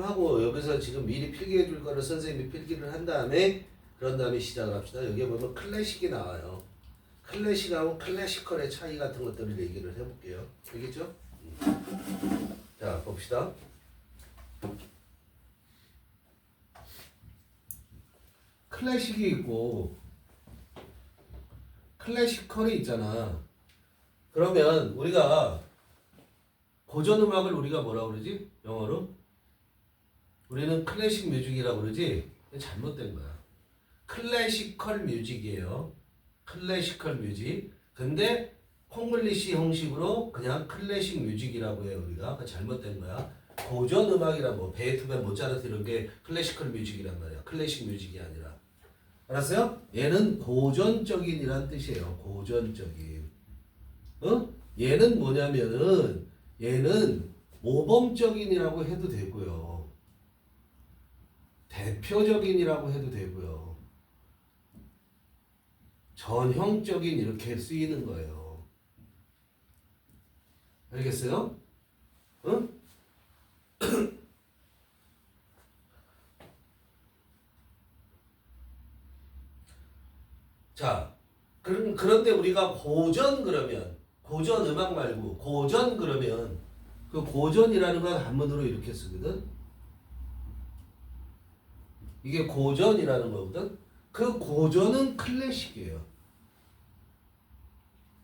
하고 여기서 지금 미리 필기해 줄 거를 선생님이 필기를 한 다음에 그런 다음에 시작을 합시다. 여기에 보면 클래식이 나와요. 클래식하고 클래시컬의 차이 같은 것들을 얘기를 해볼게요. 알겠죠? 자, 봅시다. 클래식이 있고 클래시컬이 있잖아. 그러면 우리가 고전 음악을 우리가 뭐라고 그러지? 영어로? 우리는 클래식 뮤직이라고 그러지? 잘못된 거야. 클래시컬 뮤직이에요. 클래시컬 뮤직. 근데 콩글리시 형식으로 그냥 클래식 뮤직이라고 해요. 우리가. 잘못된 거야. 고전 음악이란 뭐 베이토벤, 모차르트 이런 게 클래시컬 뮤직이란 말이야. 클래식 뮤직이 아니라. 알았어요? 얘는 고전적인이란 뜻이에요. 고전적인. 얘는 뭐냐면은 얘는 모범적인이라고 해도 되고요. 대표적인이라고 해도 되고요. 전형적인 이렇게 쓰이는 거예요. 알겠어요? 응? 자, 그런데 우리가 고전 그러면 고전 음악 말고 고전 그러면 그 고전이라는 건 한문으로 이렇게 쓰거든. 이게 고전이라는 거거든. 그 고전은 클래식이에요.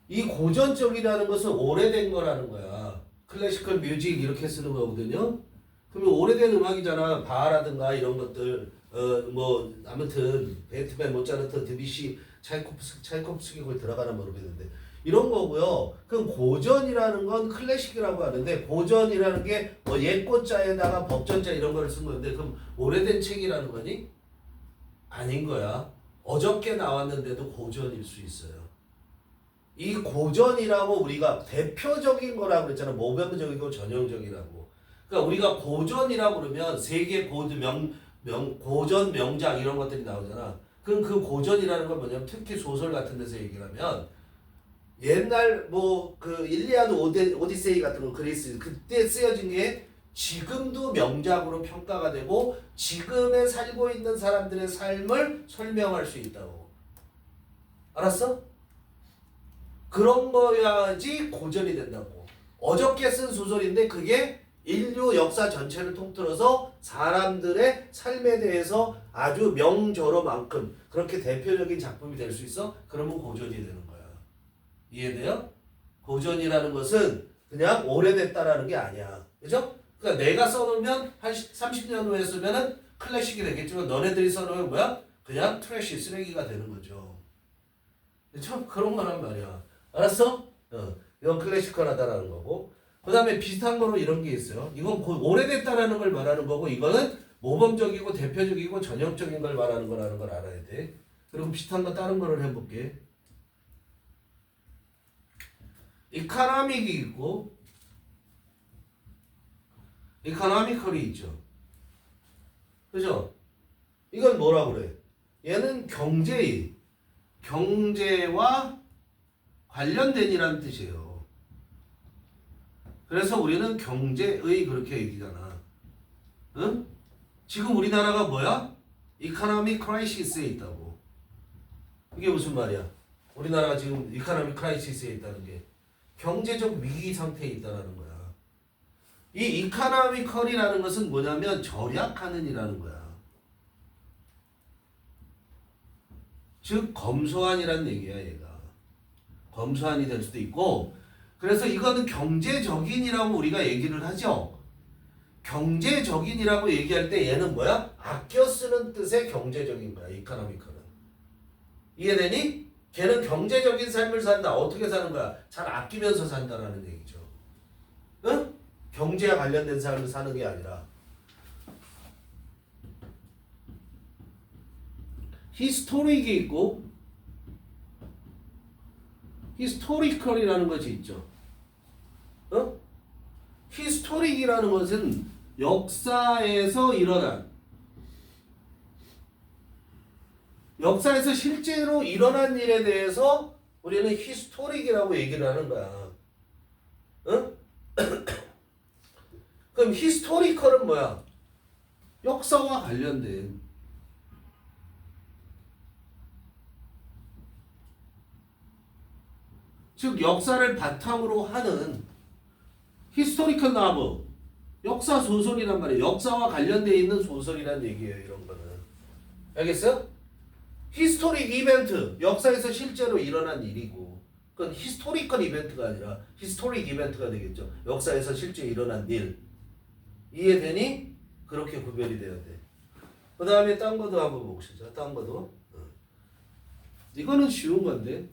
이 고전적이라는 것은 오래된 거라는 거야. 클래시컬 뮤직 이렇게 쓰는 거거든요. 그러면 오래된 음악이잖아. 바하라든가 이런 것들. 뭐 아무튼 베토벤, 모차르트, 드뷔시, 차이코프스키 그걸 들어가나 모르겠는데 이런 거고요. 그럼 고전이라는 건 클래식이라고 하는데 고전이라는 게 뭐 옛고자에다가 법전자 이런 걸 쓴 건데 그럼 오래된 책이라는 거니? 아닌 거야. 어저께 나왔는데도 고전일 수 있어요. 이 고전이라고 우리가 대표적인 거라고 그랬잖아. 모범적이고 전형적이라고. 그러니까 우리가 고전이라고 그러면 세계 고전 명작 이런 것들이 나오잖아. 그럼 그 고전이라는 건 뭐냐면 특히 소설 같은 데서 얘기를 하면 옛날 뭐 그 일리아드 오디세이 같은 거 그리스 그때 쓰여진 게 지금도 명작으로 평가가 되고 지금에 살고 있는 사람들의 삶을 설명할 수 있다고. 알았어? 그런 거야지 고전이 된다고. 어저께 쓴 소설인데 그게 인류 역사 전체를 통틀어서 사람들의 삶에 대해서 아주 명저로만큼 그렇게 대표적인 작품이 될 수 있어? 그러면 고전이 되는 거야. 이해돼요? 고전이라는 것은 그냥 오래됐다라는 게 아니야. 그죠? 그러니까 내가 써놓으면 한 30년 후에 쓰면은 클래식이 되겠지만 너네들이 써놓으면 뭐야? 그냥 트래시, 쓰레기가 되는 거죠. 그렇죠? 그런 거란 말이야. 알았어? 이건 클래시컬하다라는 거고. 그 다음에 비슷한 거로 이런 게 있어요. 이건 오래됐다라는 걸 말하는 거고 이거는 모범적이고 대표적이고 전형적인 걸 말하는 거라는 걸 알아야 돼. 그리고 비슷한 거 다른 거를 해볼게. 이카노믹이 있고 이카노미컬이 있죠. 그죠? 이건 뭐라 그래? 얘는 경제와 관련된이라는 뜻이에요. 그래서 우리는 경제의 그렇게 얘기잖아. 응? 지금 우리나라가 뭐야? 이카노미 크라이시스에 있다고. 이게 무슨 말이야? 우리나라가 지금 이카노미 크라이시스에 있다는 게 경제적 위기 상태에 있다는 거야. 이 이카노미컬이라는 것은 뭐냐면 절약하는 이라는 거야. 즉 검소한이라는 얘기야 얘가. 검소한이 될 수도 있고 그래서 이거는 경제적인이라고 우리가 얘기를 하죠. 경제적인이라고 얘기할 때 얘는 뭐야? 아껴 쓰는 뜻의 경제적인 거야. 이카노미컬은. 이해되니? 걔는 경제적인 삶을 산다. 어떻게 사는 거야? 잘 아끼면서 산다라는 얘기죠. 응? 경제와 관련된 삶을 사는 게 아니라. 히스토릭이 있고 히스토리컬이라는 것이 있죠. 히스토릭이라는 것은 역사에서 실제로 일어난 일에 대해서 우리는 히스토릭이라고 얘기를 하는 거야. 응? 그럼 히스토리컬은 뭐야? 역사와 관련된 즉 역사를 바탕으로 하는 히스토리컬 나무 역사 소설이란 말이에요. 역사와 관련되어 있는 소설이란 얘기예요. 이런 거는 알겠어요? 히스토릭 이벤트 역사에서 실제로 일어난 일이고 그건 히스토리컬 이벤트가 아니라 히스토릭 이벤트가 되겠죠. 역사에서 실제 일어난 일 이해되니? 그렇게 구별이 돼야 돼. 그 다음에 딴 것도 한번 봅시다. 딴 것도 이거는 쉬운 건데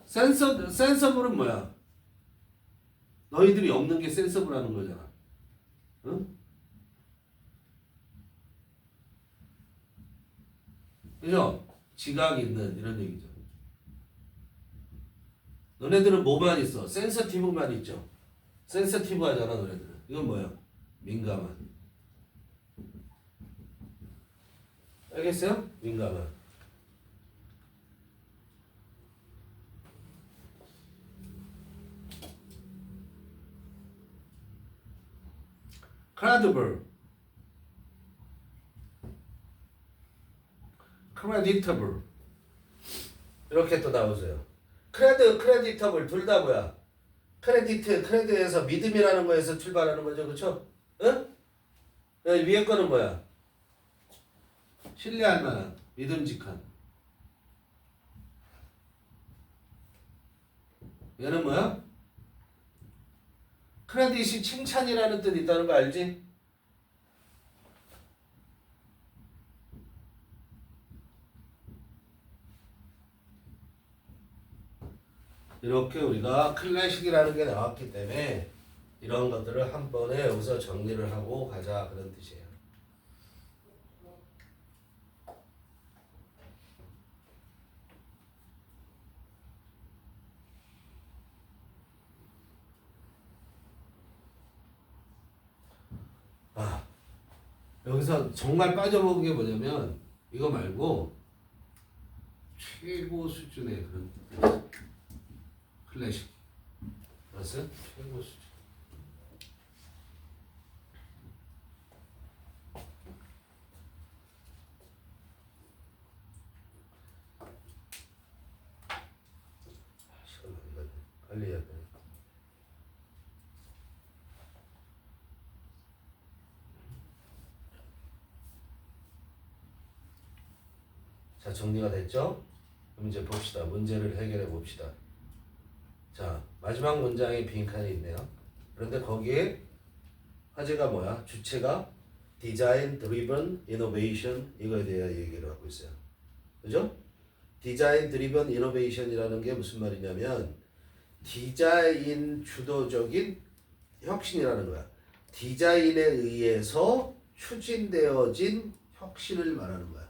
센서블은 뭐야? 너희들이 없는 게 센서블하는 거잖아. 응? 그죠? 지각 있는 이런 얘기죠. 너네들은 뭐만 있어? 센서티브만 있죠. 센서티브 하잖아 너네들은. 이건 뭐야? 민감한. 알겠어요? 민감한. credible, creditable 이렇게 또 나오세요. 크레디터블 둘 다 뭐야? 크레드에서 믿음이라는 거에서 출발하는 거죠, 그렇죠? 응? 위에 거는 뭐야? 신뢰할 만한, 믿음직한. 얘는 뭐야? 크레딧이 칭찬이라는 뜻 있다는 거 알지? 이렇게 우리가 클래식이라는 게 나왔기 때문에 이런 것들을 한 번에 여기서 정리를 하고 가자 그런 뜻이에요. 여기서 정말 빠져먹은 게 뭐냐면 이거 말고 최고 수준의 그런 클래식 알았어요? 최고 수준. 시간 많이 가네. 빨리 해야 돼. 자, 정리가 됐죠? 그럼 이제 봅시다. 문제를 해결해 봅시다. 자, 마지막 문장에 빈칸이 있네요. 그런데 거기에 화제가 뭐야? 주체가 Design Driven Innovation 이거에 대해 얘기를 하고 있어요. 그죠? Design Driven Innovation이라는 게 무슨 말이냐면 디자인 주도적인 혁신이라는 거야. 디자인에 의해서 추진되어진 혁신을 말하는 거야.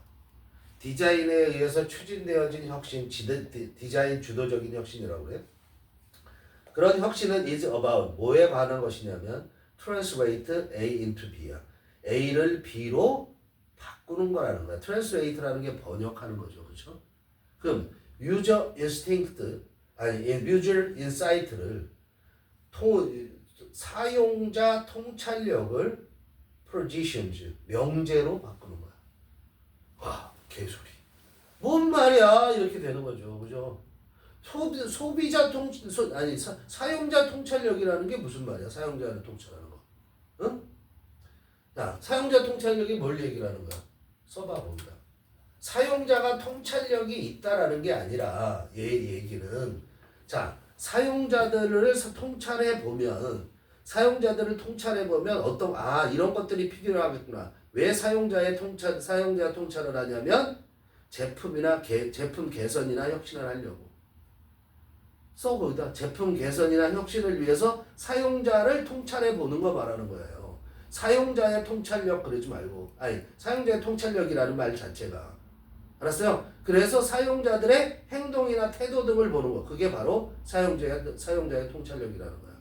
디자인에 의해서 추진되어진 혁신, 디자인 주도적인 혁신이라고 그래요. 그런 혁신은 is about 뭐에 관한 것이냐면 translate A into B야. A를 B로 바꾸는 거라는 거야. translate라는 게 번역하는 거죠, 그렇죠? 그럼 user instinct user insight를 사용자 통찰력을 positions 명제로 바꾸는 거야. 와. 개소리. 뭔 말이야? 이렇게 되는 거죠. 그죠? 소비자 사용자 통찰력이라는 게 무슨 말이야? 사용자를 통찰하는 거. 응? 자, 사용자 통찰력이 뭘 얘기하는 거야? 써봐 봅니다. 사용자가 통찰력이 있다라는 게 아니라 얘 얘기는 자, 사용자들을 통찰해 보면 이런 것들이 필요하겠구나. 왜 사용자 통찰을 하냐면 제품 개선이나 혁신을 하려고. 거기다 제품 개선이나 혁신을 위해서 사용자를 통찰해 보는 거 말하는 거예요. 사용자의 통찰력 그러지 말고 사용자의 통찰력이라는 말 자체가 알았어요? 그래서 사용자들의 행동이나 태도 등을 보는 거 그게 바로 사용자의 통찰력이라는 거야.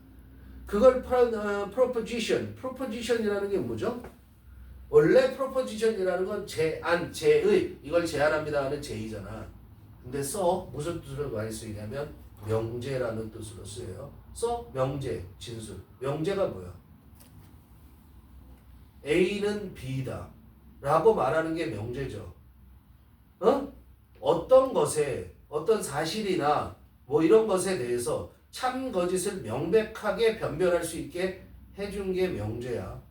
그걸 proposition이라는 게 뭐죠? 원래 proposition이라는 건 제의 이걸 제안합니다 하는 제의잖아. 근데 무슨 뜻으로 많이 쓰이냐면 명제라는 뜻으로 쓰여요. 명제, 진술. 명제가 뭐야? A는 B다 라고 말하는 게 명제죠. 어떤 것에 어떤 사실이나 뭐 이런 것에 대해서 참 거짓을 명백하게 변별할 수 있게 해준 게 명제야.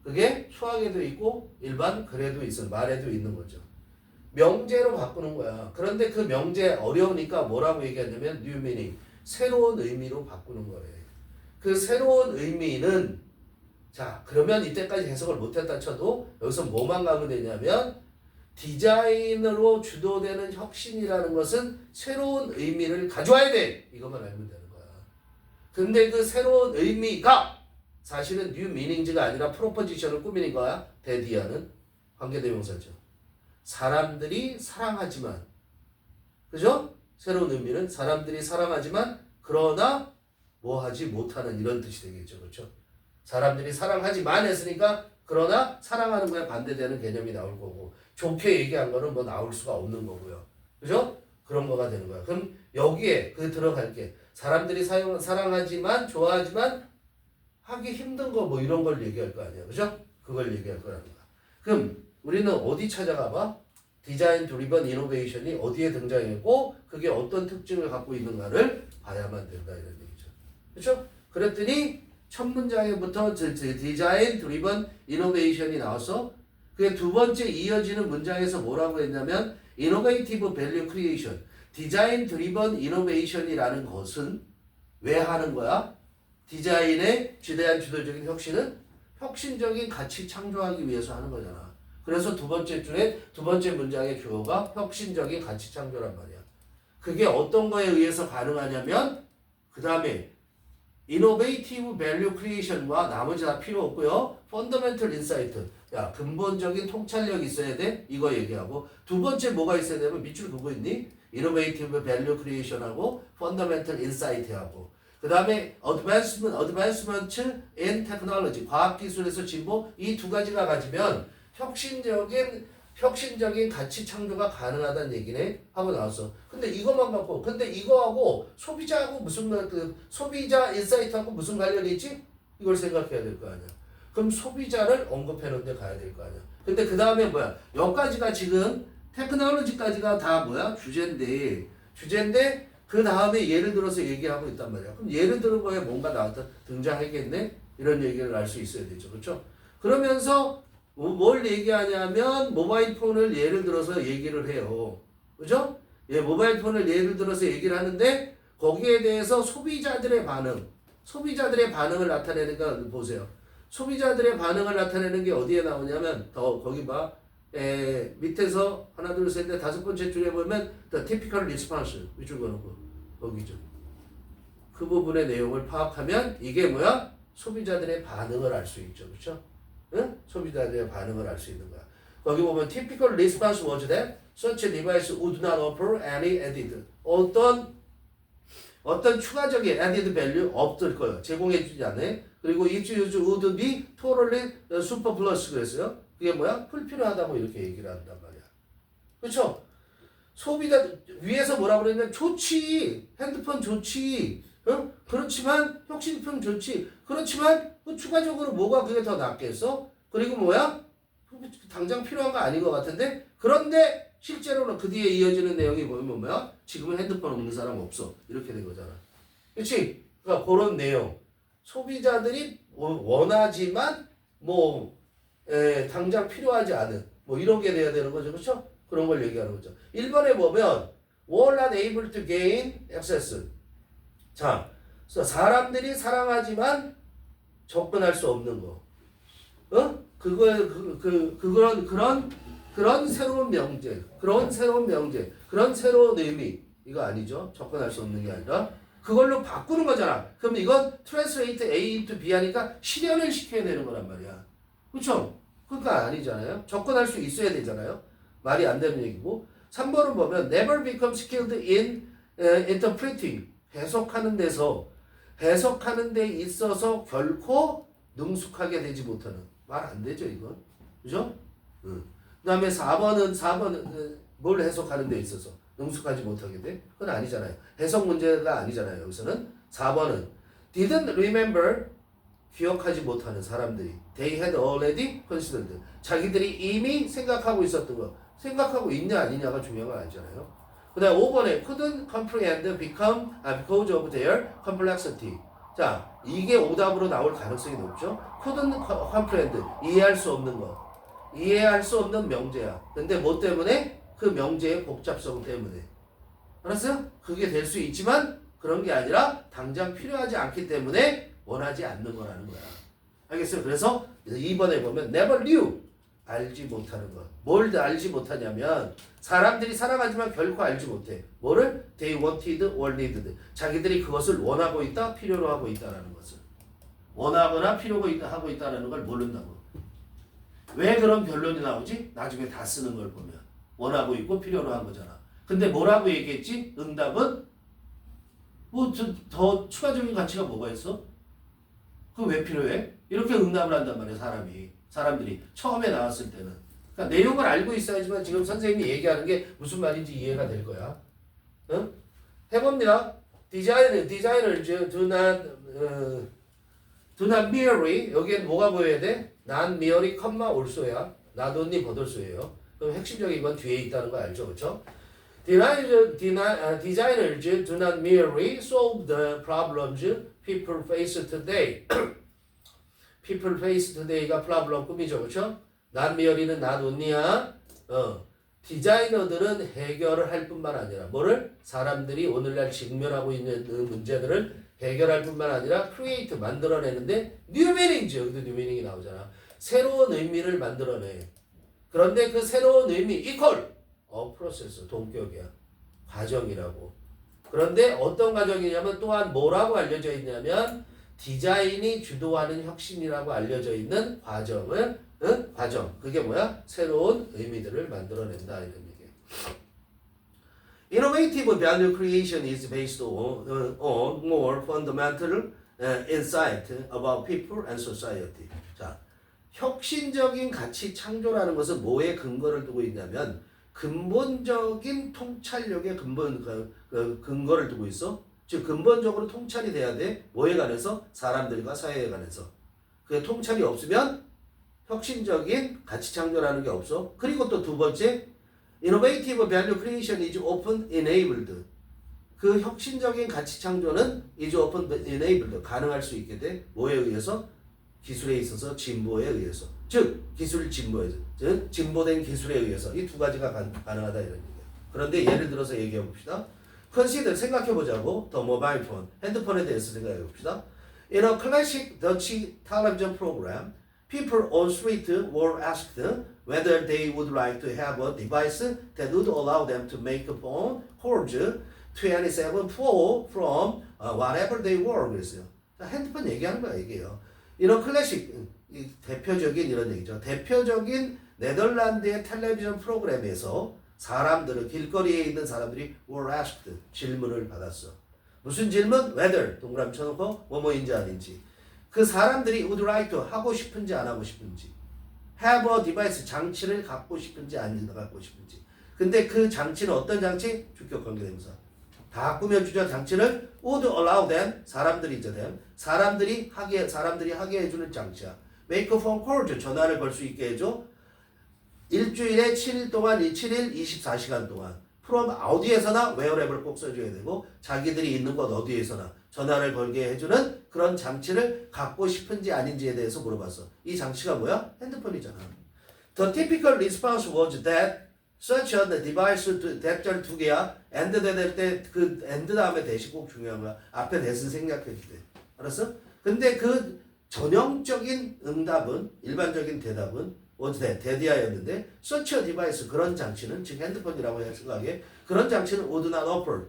그게 수학에도 있고 일반 글에도 있어, 말에도 있는 거죠. 명제로 바꾸는 거야. 그런데 그 명제 어려우니까 뭐라고 얘기하냐면 new meaning, 새로운 의미로 바꾸는 거래. 그 새로운 의미는 자, 그러면 이때까지 해석을 못했다 쳐도 여기서 뭐만 가면 되냐면 디자인으로 주도되는 혁신이라는 것은 새로운 의미를 가져와야 돼. 이것만 알면 되는 거야. 근데 그 새로운 의미가 사실은 new meanings가 아니라 프로포지션을 꾸미는 거야. 대디아는 관계대명사죠. 사람들이 사랑하지만, 그죠? 새로운 의미는 사람들이 사랑하지만 그러나 뭐 하지 못하는 이런 뜻이 되겠죠. 그렇죠? 사람들이 사랑하지만 했으니까 그러나 사랑하는 거에 반대되는 개념이 나올 거고, 좋게 얘기한 거는 뭐 나올 수가 없는 거고요. 그죠? 그런 거가 되는 거야. 그럼 여기에 들어갈게. 사람들이 사랑하지만 좋아하지만 하기 힘든 거 뭐 이런 걸 얘기할 거 아니야. 그죠? 그걸 얘기할 거라는 거야. 그럼 우리는 어디 찾아가 봐? 디자인 드리븐 이노베이션이 어디에 등장했고 그게 어떤 특징을 갖고 있는가를 봐야만 된다 이런 얘기죠. 그렇죠? 그랬더니 첫 문장에부터 디자인 드리븐 이노베이션이 나와서 그게 두 번째 이어지는 문장에서 뭐라고 했냐면 이노베이티브 밸류 크리에이션, 디자인 드리븐 이노베이션이라는 것은 왜 하는 거야? 디자인에 대한 주도적인 혁신은 혁신적인 가치 창조하기 위해서 하는 거잖아. 그래서 두 번째 문장의 주어가 혁신적인 가치 창조란 말이야. 그게 어떤 거에 의해서 가능하냐면 그 다음에 innovative value creation과 나머지 다 필요 없고요. fundamental insight. 야, 근본적인 통찰력이 있어야 돼. 이거 얘기하고 두 번째 뭐가 있어야 되면 밑줄 그거 있니? innovative value creation하고 fundamental insight하고 그 다음에 advancement in technology, 과학기술에서 진보 이 두 가지가 가지면 혁신적인 가치 창조가 가능하다는 얘기네 하고 나왔어. 근데 이것만 갖고 근데 이거하고 소비자하고 무슨 소비자 인사이트하고 무슨 관련이 있지? 이걸 생각해야 될 거 아니야. 그럼 소비자를 언급해 놓은 데 가야 될 거 아니야. 근데 그 다음에 뭐야? 여기까지가 지금 테크놀로지까지가 다 뭐야? 주제인데 그 다음에 예를 들어서 얘기하고 있단 말이야. 그럼 예를 들은 거에 뭔가 등장하겠네? 이런 얘기를 알 수 있어야 되죠. 그렇죠? 그러면서 뭘 얘기하냐면 모바일 폰을 예를 들어서 얘기를 해요. 그죠? 예, 모바일 폰을 예를 들어서 얘기를 하는데 거기에 대해서 소비자들의 반응을 나타내는 거 보세요. 소비자들의 반응을 나타내는 게 어디에 나오냐면 거기 봐. 밑에서 하나 둘 셋 넷 다섯 번째 줄에 보면 the typical response 위줄 그어놓고 거기죠. 그 부분의 내용을 파악하면 이게 뭐야? 소비자들의 반응을 알 수 있죠. 그렇죠? 응? 소비자들의 반응을 알 수 있는 거야. 거기 보면 typical response was that such a device would not offer any added 어떤 추가적인 added value 없을 거예요. 제공해주지 않네. 그리고 its use would be totally superfluous 그랬어요. 그게 뭐야? 불필요하다고 이렇게 얘기를 한단 말이야. 그렇죠? 소비자 위에서 뭐라고 그랬냐면 좋지. 핸드폰 좋지. 그렇지만 혁신품 좋지. 그렇지만 추가적으로 뭐가 그게 더 낫겠어? 그리고 뭐야? 당장 필요한 거 아닌 것 같은데 그런데 실제로는 그 뒤에 이어지는 내용이 뭐야? 지금은 핸드폰 없는 사람 없어. 이렇게 된 거잖아. 그렇지? 그러니까 그런 내용. 소비자들이 원하지만 당장 필요하지 않은 이런 게 돼야 되는 거죠. 그렇죠? 그런 걸 얘기하는 거죠. 1번에 보면 were not able to gain access. 자, 사람들이 사랑하지만 접근할 수 없는 거. 그런 새로운 명제, 그런 새로운 의미. 이거 아니죠. 접근할 수 없는 게 아니라 그걸로 바꾸는 거잖아. 그럼 이건 translate A into B 하니까 실현을 시켜야 되는 거란 말이야. 그렇죠? 그러니까 아니잖아요. 접근할 수 있어야 되잖아요. 말이 안 되는 얘기고. 3번은 보면 never become skilled in interpreting. 해석하는 데 있어서 결코 능숙하게 되지 못하는. 말 안 되죠, 이건. 그죠? 그 다음에 4번은 뭘 해석하는 데 있어서. 능숙하지 못하게 돼? 그건 아니잖아요. 해석 문제가 아니잖아요. 여기서는 4번은 didn't remember 기억하지 못하는 사람들이 they had already considered 자기들이 이미 생각하고 있었던 거 생각하고 있냐 아니냐가 중요한 건 아니잖아요. 그 다음 5번에 couldn't comprehend because of their complexity 자 이게 오답으로 나올 가능성이 높죠. couldn't comprehend 이해할 수 없는 거 이해할 수 없는 명제야. 근데 뭐 때문에? 그 명제의 복잡성 때문에 알았어요? 그게 될 수 있지만 그런 게 아니라 당장 필요하지 않기 때문에 원하지 않는 거라는 거야. 알겠어요? 그래서 2번에 보면 never knew 알지 못하는 것. 뭘 알지 못하냐면 사람들이 살아가지만 결코 알지 못해. 뭐를? They wanted or needed. 자기들이 그것을 원하고 있다, 필요로 하고 있다라는 것을. 원하거나 필요로 하고 있다는 걸 모른다고. 왜 그런 결론이 나오지? 나중에 다 쓰는 걸 보면. 원하고 있고 필요로 한 거잖아. 근데 뭐라고 얘기했지? 응답은? 뭐 더 추가적인 가치가 뭐가 있어? 그거 왜 필요해? 이렇게 응답을 한단 말이야 사람들이 처음에 나왔을 때는. 그러니까 내용을 알고 있어야지만 지금 선생님이 얘기하는 게 무슨 말인지 이해가 될 거야. 응? 해봅니다. 디자인을 do not merely 여기엔 뭐가 보여야 돼? not merely, also야. not only but also예요. 그럼 핵심적인 건 뒤에 있다는 거 알죠, 그렇죠? Designers do not merely solve the problems people face today. people face today가 problem 꿈이죠, 그렇죠? not merely는 not only야. 디자이너들은 해결을 할 뿐만 아니라 뭐를? 사람들이 오늘날 직면하고 있는 문제들을 해결할 뿐만 아니라 create 만들어내는데 new meanings 여기도 new meaning이 나오잖아. 새로운 의미를 만들어내. 그런데 그 새로운 의미 equal process 동격이야. 과정이라고. 그런데 어떤 과정이냐면 또한 뭐라고 알려져 있냐면 디자인이 주도하는 혁신이라고 알려져 있는 과정을 과정. 그게 뭐야? 새로운 의미들을 만들어낸다 이런 얘기예요. Innovative value creation is based on more fundamental insight about people and society. 자, 혁신적인 가치 창조라는 것은 뭐에 근거를 두고 있냐면 근본적인 통찰력의 근거를 두고 있어. 즉 근본적으로 통찰이 돼야 돼. 뭐에 관해서? 사람들과 사회에 관해서. 그 통찰이 없으면 혁신적인 가치 창조라는 게 없어. 그리고 또 두 번째, innovative value creation is often enabled. 그 혁신적인 가치 창조는 is often enabled. 가능할 수 있게 돼. 뭐에 의해서? 기술에 있어서 진보에 의해서. 즉 기술 진보에 즉 진보된 기술에 의해서 이 두 가지가 가능하다 이런 얘기예요. 그런데 예를 들어서 얘기해 봅시다. 컨시더 생각해 보자고. 더 모바일 폰, 핸드폰에 대해서 생각해 봅시다. In a classic Dutch television program, people on street were asked whether they would like to have a device that would allow them to make phone calls 24/4 from wherever they were. 그랬어요. 핸드폰 얘기하는 거야 이게요. 이런 클래식 대표적인 이런 얘기죠. 대표적인 네덜란드의 텔레비전 프로그램에서 사람들은 길거리에 있는 사람들이 were asked 질문을 받았어. 무슨 질문? whether 동그라미 쳐놓고 뭐뭐인지 아닌지. 그 사람들이 would like to 하고 싶은지 안 하고 싶은지, have a device 장치를 갖고 싶은지 안 갖고 싶은지. 근데 그 장치는 어떤 장치? 주격 관계대명사. 다 꾸며주자 장치를 would allow them 사람들이죠 them 사람들이 하게 해주는 장치야. make a phone call 전화를 걸 수 있게 해줘. 일주일에 7일 동안 7일 24시간 동안 from 어디에서나 wherever 꼭 써줘야 되고 자기들이 있는 곳 어디에서나 전화를 걸게 해주는 그런 장치를 갖고 싶은지 아닌지에 대해서 물어봤어. 이 장치가 뭐야? 핸드폰이잖아. The typical response was that such a device 대절 두 개야. and 될 때 그 and 다음에 대시 꼭 중요한 거야. 앞에 대신 생략해줄 때. 알았어? 근데 그 전형적인 응답은 일반적인 대답은 was 대디아였는데 such a device 그런 장치는 즉 핸드폰이라고 생각해. 그런 장치는 would not offer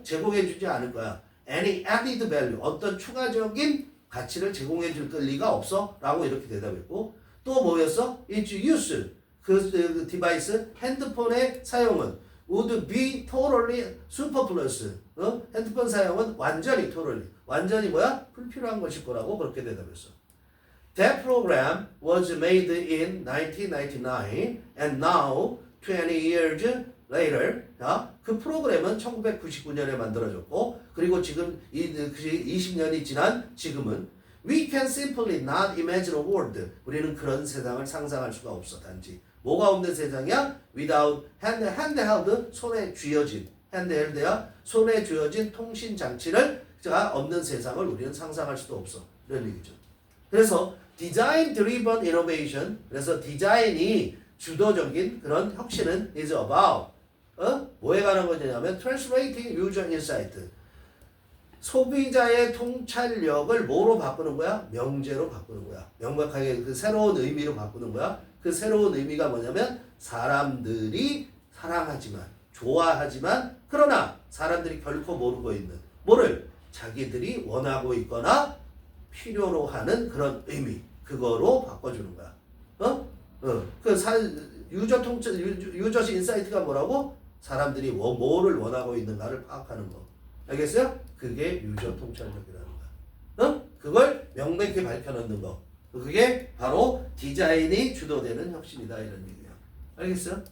제공해주지 않을 거야. any added value 어떤 추가적인 가치를 제공해줄 리가 없어 라고 이렇게 대답했고 또 뭐였어? its use 그 디바이스 핸드폰의 사용은 would be totally superfluous 핸드폰 사용은 완전히 완전히 뭐야? 불필요한 것일 거라고 그렇게 대답했어. That program was made in 1999 and now 20 years later. 그 프로그램은 1999년에 만들어졌고 그리고 지금 20년이 지난 지금은 we can simply not imagine a world. 우리는 그런 세상을 상상할 수가 없어. 단지 뭐가 없는 세상이야? without handheld 손에 쥐어진 handheld야 손에 쥐어진 통신 장치를 없는 세상을 우리는 상상할 수도 없어. 이런 얘기죠. 그래서 design driven innovation. 그래서 디자인이 주도적인 그런 혁신은 is about 뭐에 관한 거냐면 translating user insight. 소비자의 통찰력을 뭐로 바꾸는 거야? 명제로 바꾸는 거야. 명백하게 그 새로운 의미로 바꾸는 거야. 그 새로운 의미가 뭐냐면 사람들이 사랑하지만 좋아하지만 그러나 사람들이 결코 모르고 있는 뭐를 자기들이 원하고 있거나 필요로 하는 그런 의미 그거로 바꿔주는 거야. 유저 통찰 유저 인사이트가 뭐라고? 사람들이 뭐를 원하고 있는가를 파악하는 거. 알겠어요? 그게 유저 통찰력이라는 거야. 그걸 명백히 밝혀놓는 거. 그게 바로 디자인이 주도되는 혁신이다 이런 얘기야. 알겠어요?